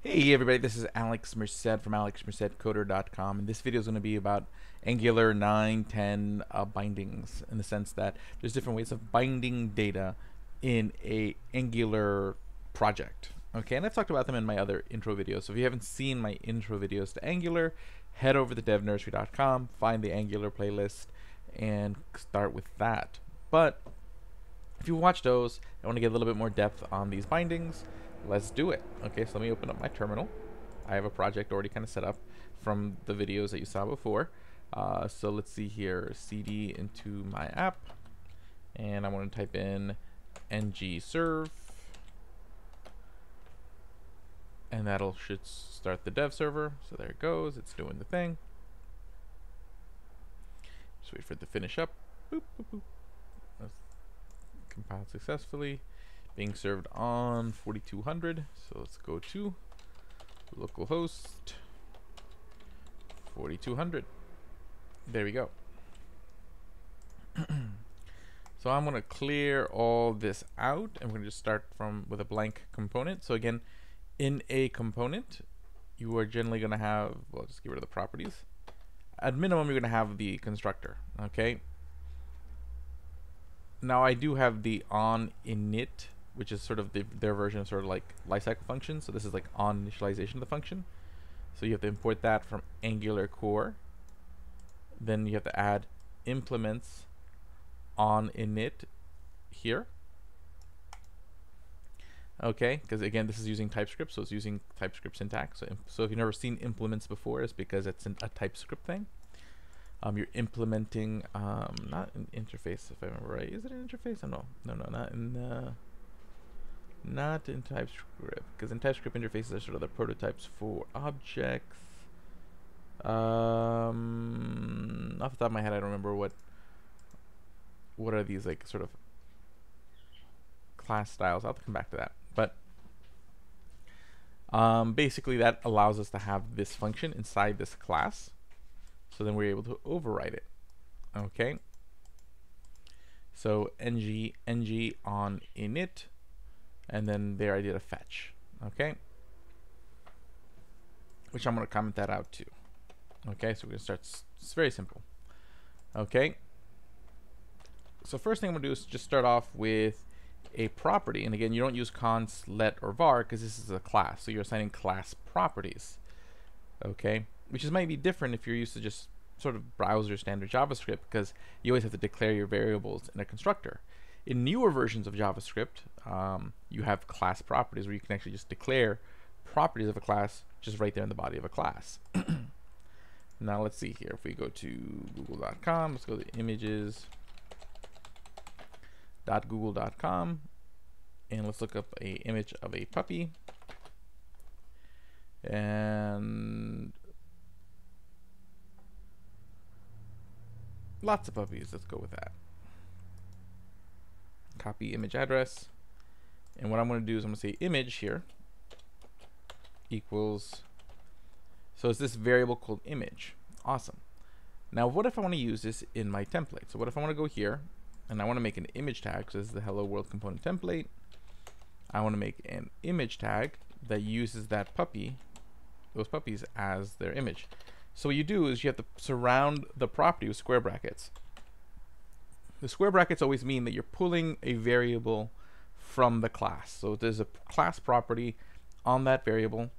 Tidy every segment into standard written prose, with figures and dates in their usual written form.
Hey everybody, this is Alex Merced from alexmercedcoder.com, and this video is going to be about Angular 9, 10 bindings, in the sense that there's different ways of binding data in a Angular project. Okay, and I've talked about them in my other intro videos, so if you haven't seen my intro videos to Angular, head over to devnursery.com, find the Angular playlist, and start with that. But if you watch those, I want to get a little bit more depth on these bindings. Let's do it. Okay, so let me open up my terminal. I have a project already kind of set up from the videos that you saw before. So let's see here, cd into my app, and I want to type in ng-serve, and that'll should start the dev server. So there it goes, it's doing the thing. Just wait for it to finish up. Boop, boop, boop. Let's compile successfully. Being served on 4200, so let's go to localhost 4200. There we go. So I'm going to clear all this out, and we're going to just start with a blank component. So again, in a component, you are generally going to have, well, just get rid of the properties. At minimum, you're going to have the constructor. Okay. Now I do have the onInit, which is sort of their version of sort of like lifecycle function. So this is like on initialization of the function. So you have to import that from Angular core. Then you have to add implements on init here. Okay, because again, this is using TypeScript, so it's using TypeScript syntax. So if you've never seen implements before, it's because it's a TypeScript thing. You're implementing not an interface, if I remember right. Is it an interface? Oh, no, not in TypeScript, because in TypeScript interfaces are sort of the prototypes for objects. Off the top of my head, I don't remember what are these like sort of class styles. I'll have to come back to that. But basically, that allows us to have this function inside this class. So then we're able to override it. Okay. So ng on init. And then there I did a fetch, okay? Which I'm going to comment that out too. Okay, so we're going to start, it's very simple. Okay, so first thing I'm going to do is just start off with a property. And again, you don't use const, let, or var because this is a class. So you're assigning class properties, okay? Which is might be different if you're used to just sort of browser standard JavaScript, because you always have to declare your variables in a constructor. In newer versions of JavaScript, you have class properties where you can actually just declare properties of a class just right there in the body of a class. Now let's see here. If we go to google.com, let's go to images.google.com, and let's look up a image of a puppy. And lots of puppies. Let's go with that. Copy image address, and what I'm going to do is I'm going to say image here equals, so it's this variable called image. Awesome. Now what if I want to use this in my template? So what if I want to go here and I want to make an image tag? So this is the hello world component template. I want to make an image tag that uses that puppy, those puppies, as their image. So what you do is you have to surround the property with square brackets. The square brackets always mean that you're pulling a variable from the class. So there's a class property on that variable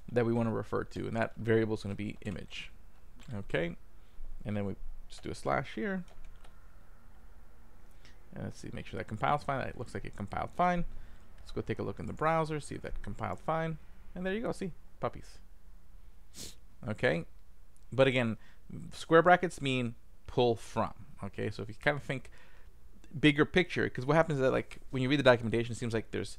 that we want to refer to, and that variable is going to be image. Okay, and then we just do a slash here. And let's see, make sure that compiles fine. That looks like it compiled fine. Let's go take a look in the browser, see if that compiled fine. And there you go, see, puppies. Okay, but again, square brackets mean pull from. Okay, so if you kind of think bigger picture, because what happens is that, like, when you read the documentation, it seems like there's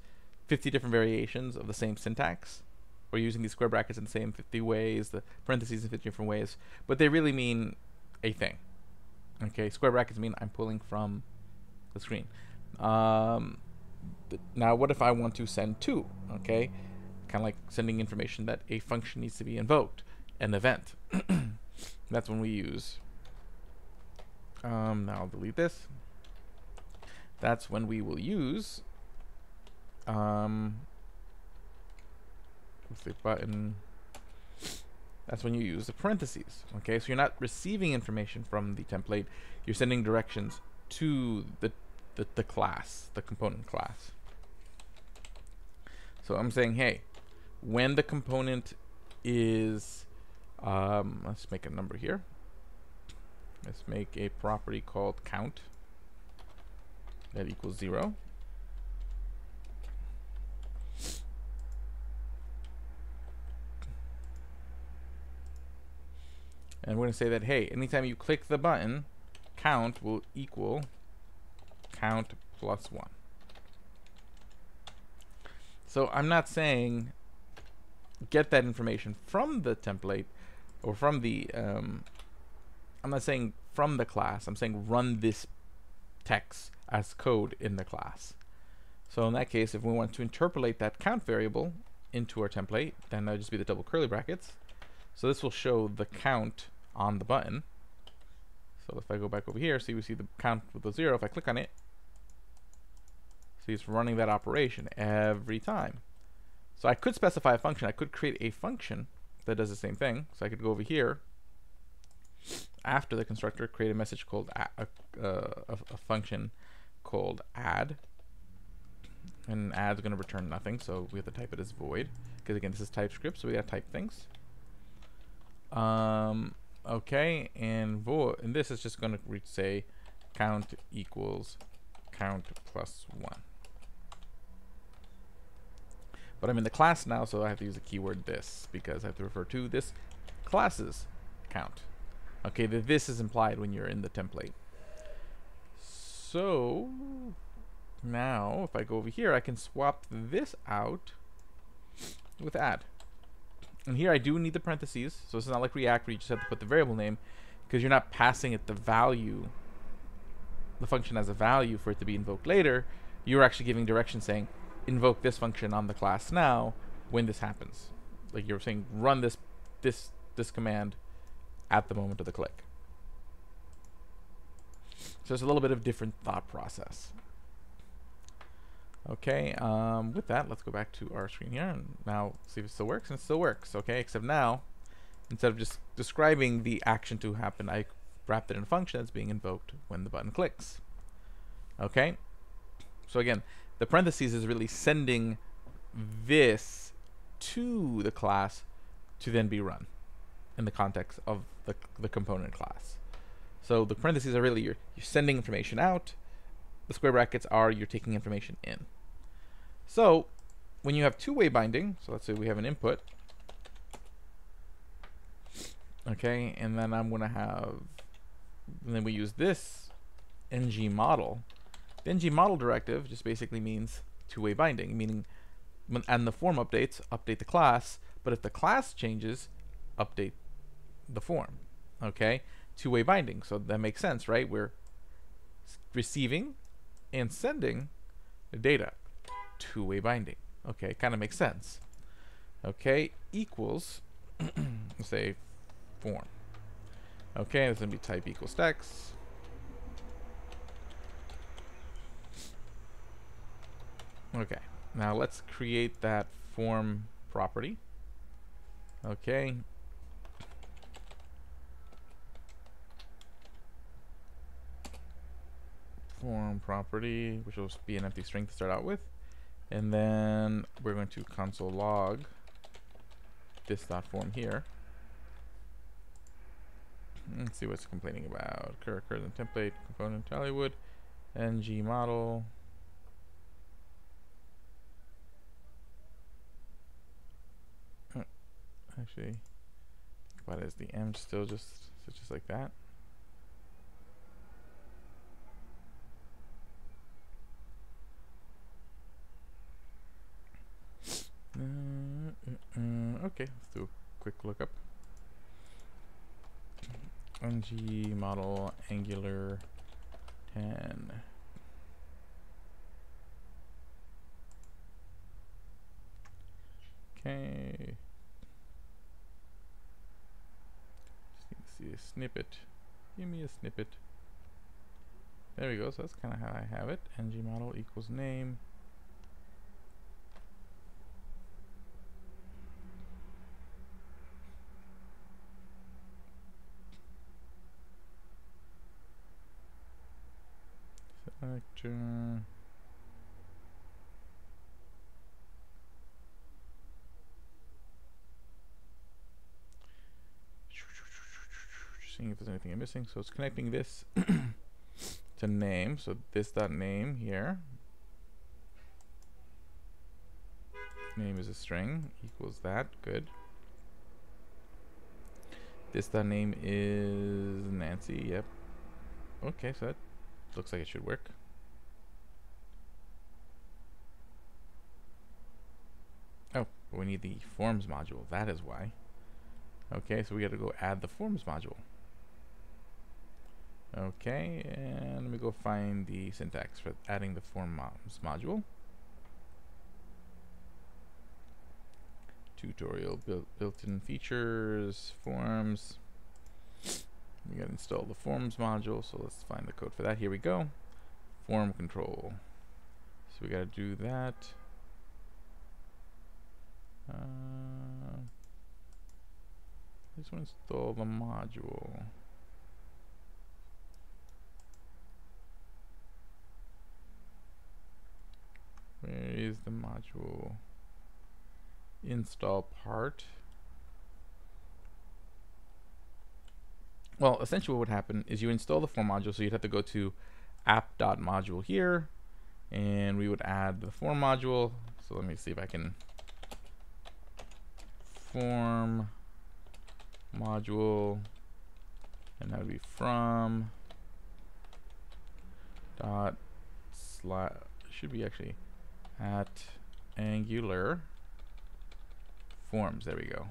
50 different variations of the same syntax. We're using these square brackets in the same 50 ways, the parentheses in 50 different ways, but they really mean a thing. Okay, square brackets mean I'm pulling from the screen. Now what if I want to send to? Okay, kind of like sending information that a function needs to be invoked, an event. That's when we use now I'll delete this. That's when we will use say button. That's when you use the parentheses. Okay, so you're not receiving information from the template. You're sending directions to the class, the component class. So I'm saying, hey, when the component is, let's make a number here. Let's make a property called count that equals 0. And we're going to say that, hey, anytime you click the button, count will equal count plus 1. So I'm not saying get that information from the template or from the, I'm not saying from the class. I'm saying run this text as code in the class. So in that case, if we want to interpolate that count variable into our template, then that would just be the double curly brackets. So this will show the count on the button. So if I go back over here, see, we see the count with the 0. If I click on it, see, it's running that operation every time. So I could specify a function. I could create a function that does the same thing. So I could go over here after the constructor, create a message called a function called add, and add is going to return nothing. So we have to type it as void because again, this is TypeScript, so we got to type things. Okay, and void, and this is just going to say count equals count plus 1. But I'm in the class now, so I have to use the keyword this because I have to refer to this class's count. Okay, this is implied when you're in the template. So now if I go over here, I can swap this out with add. And here I do need the parentheses, so it's not like React where you just have to put the variable name, because you're not passing it the value, the function as a value for it to be invoked later. You're actually giving direction saying invoke this function on the class now when this happens. Like you're saying run this command at the moment of the click. So it's a little bit of different thought process. Okay, with that, let's go back to our screen here and now see if it still works. And it still works, okay, except now, instead of just describing the action to happen, I wrapped it in a function that's being invoked when the button clicks. Okay, so again, the parentheses is really sending this to the class to then be run in the context of the component class. So the parentheses are really you're sending information out. The square brackets are you're taking information in. So when you have two-way binding, so let's say we have an input, okay, and then I'm going to have, and then we use this ng model. The ng model directive just basically means two-way binding, meaning when and the form updates, update the class, but if the class changes, update the form. Okay, two-way binding. So that makes sense, right? We're receiving and sending the data. Two-way binding. Okay, kind of makes sense. Okay, equals let's say form. Okay, it's gonna be type equals text. Okay, now let's create that form property. Okay. Form property, which will be an empty string to start out with. And then we're going to console log this dot form here. Let's see what's complaining about. Occurs in template, component, Hollywood, ng model. Actually, think about it as the m still just like that. Okay, let's do a quick lookup. ng model angular 10. Okay. Just need to see a snippet. Give me a snippet. There we go. So that's kind of how I have it. ng model equals name. connector. Just seeing if there's anything I'm missing. So it's connecting this to name. So this dot name here. Name is a string equals that. Good. This dot name is Nancy. Yep. Okay, so that looks like it should work. Oh, but we need the forms module. That is why. Okay, so we got to go add the forms module. Okay, and let me go find the syntax for adding the forms module. Tutorial built-in features, forms. We got to install the forms module, so let's find the code for that. Here we go. Form control. So we got to do that. I just want to install the module. Where is the module? Install part. Well, essentially what would happen is you install the form module, so you'd have to go to app.module here, and we would add the form module. So let me see if I can form module, and that would be from dot slash, should be actually at Angular forms. There we go.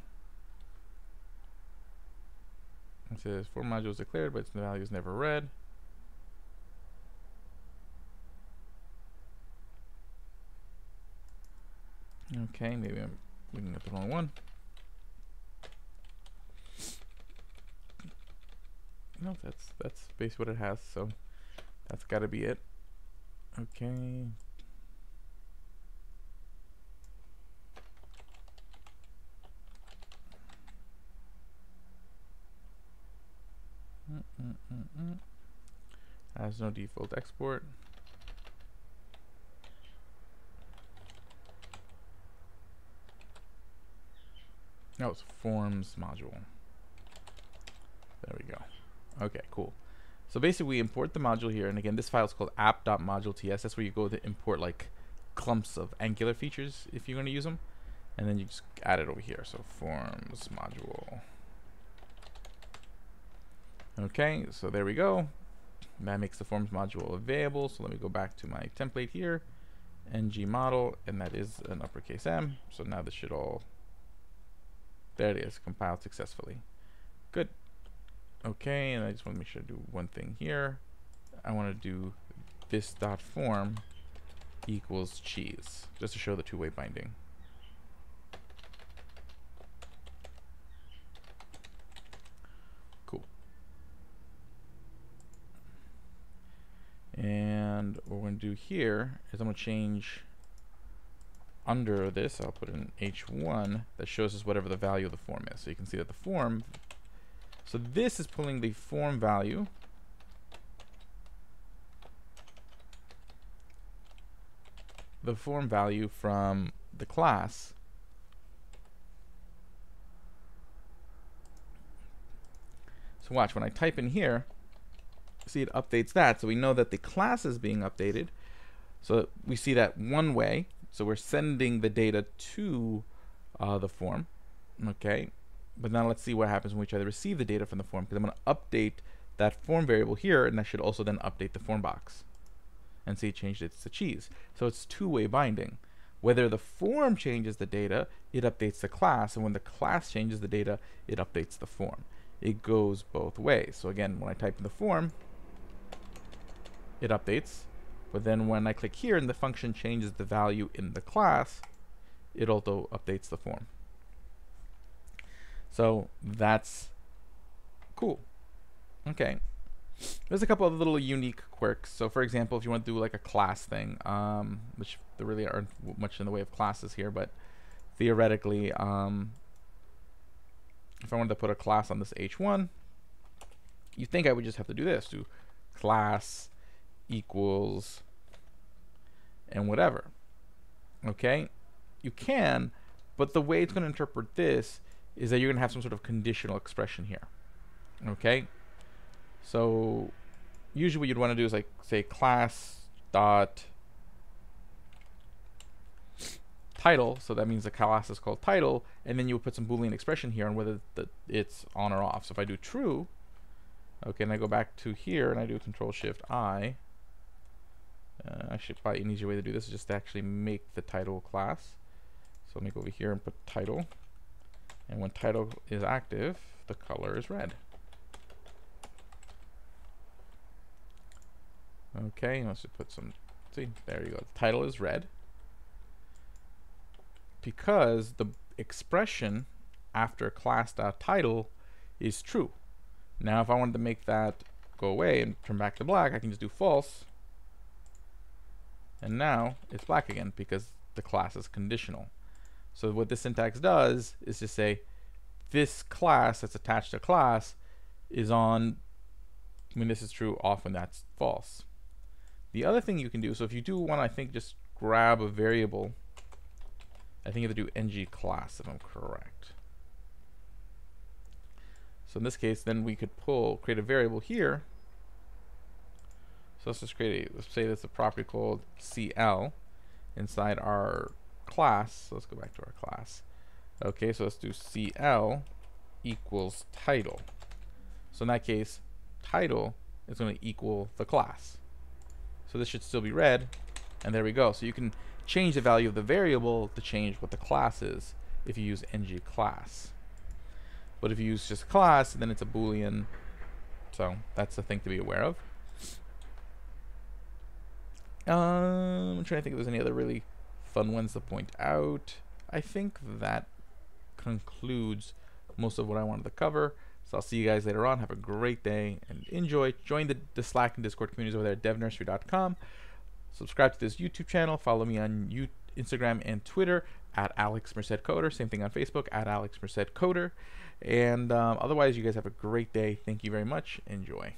It says form module is declared, but its value is never read. Okay, maybe I'm looking at the wrong one. No, that's basically what it has, so that's got to be it. Okay. Has no default export. No, it's forms module. There we go. Okay, cool. So basically we import the module here, and again this file is called app.module.ts. That's where you go to import like clumps of Angular features if you're going to use them, and then you just add it over here. So forms module. Okay, so there we go. That makes the forms module available. So let me go back to my template here, ng model, and that is an uppercase M. So now this should all, there it is, compiled successfully. Good. Okay, and I just want to make sure to do one thing here. I want to do this dot form equals cheese, just to show the two-way binding. Cool. And what we're going to do here is I'm going to change under this, I'll put in H1 that shows us whatever the value of the form is. So you can see that the form, so this is pulling the form value from the class. So watch, when I type in here, see it updates that, so we know that the class is being updated. So we see that one way, so we're sending the data to the form. Okay, but now let's see what happens when we try to receive the data from the form, because I'm going to update that form variable here, and that should also then update the form box. And see, it changed it to cheese. So it's two-way binding. Whether the form changes the data, it updates the class, and when the class changes the data, it updates the form. It goes both ways. So again, when I type in the form, it updates, but then when I click here and the function changes the value in the class, it also updates the form. So that's cool. Okay. There's a couple of little unique quirks. So for example, if you want to do like a class thing, which there really aren't much in the way of classes here, but theoretically, if I wanted to put a class on this H1, you think I would just have to do this, do class equals and whatever. Okay, you can, but the way it's going to interpret this is that you're going to have some sort of conditional expression here. Okay, so usually what you'd want to do is like say class dot title, so that means the class is called title, and then you would put some Boolean expression here on whether it's on or off. So if I do true, okay, and I go back to here and I do Control Shift I, actually probably an easier way to do this is just to actually make the title class. So let me go over here and put title, and when title is active, the color is red. Okay, let's just put some, see, there you go, the title is red because the expression after class.title is true. Now if I wanted to make that go away and turn back to black, I can just do false, and now it's black again because the class is conditional. So what this syntax does is to say this class that's attached to class is on when this is true, off when that's false. The other thing you can do, so if you do want to, I think, just grab a variable, I think you have to do ng class if I'm correct. So in this case, then we could create a variable here. So let's just let's say that's a property called CL inside our class. So let's go back to our class. Okay, so let's do CL equals title. So in that case, title is going to equal the class. So this should still be red, and there we go. So you can change the value of the variable to change what the class is if you use ng class. But if you use just class, then it's a Boolean. So that's the thing to be aware of. I'm trying to think if there's any other really fun ones to point out. I think that concludes most of what I wanted to cover. So I'll see you guys later on. Have a great day and enjoy. Join the Slack and Discord communities over there at devnursery.com. Subscribe to this YouTube channel. Follow me on Instagram and Twitter at Alex Merced Coder. Same thing on Facebook at Alex Merced Coder. And otherwise, you guys have a great day. Thank you very much. Enjoy.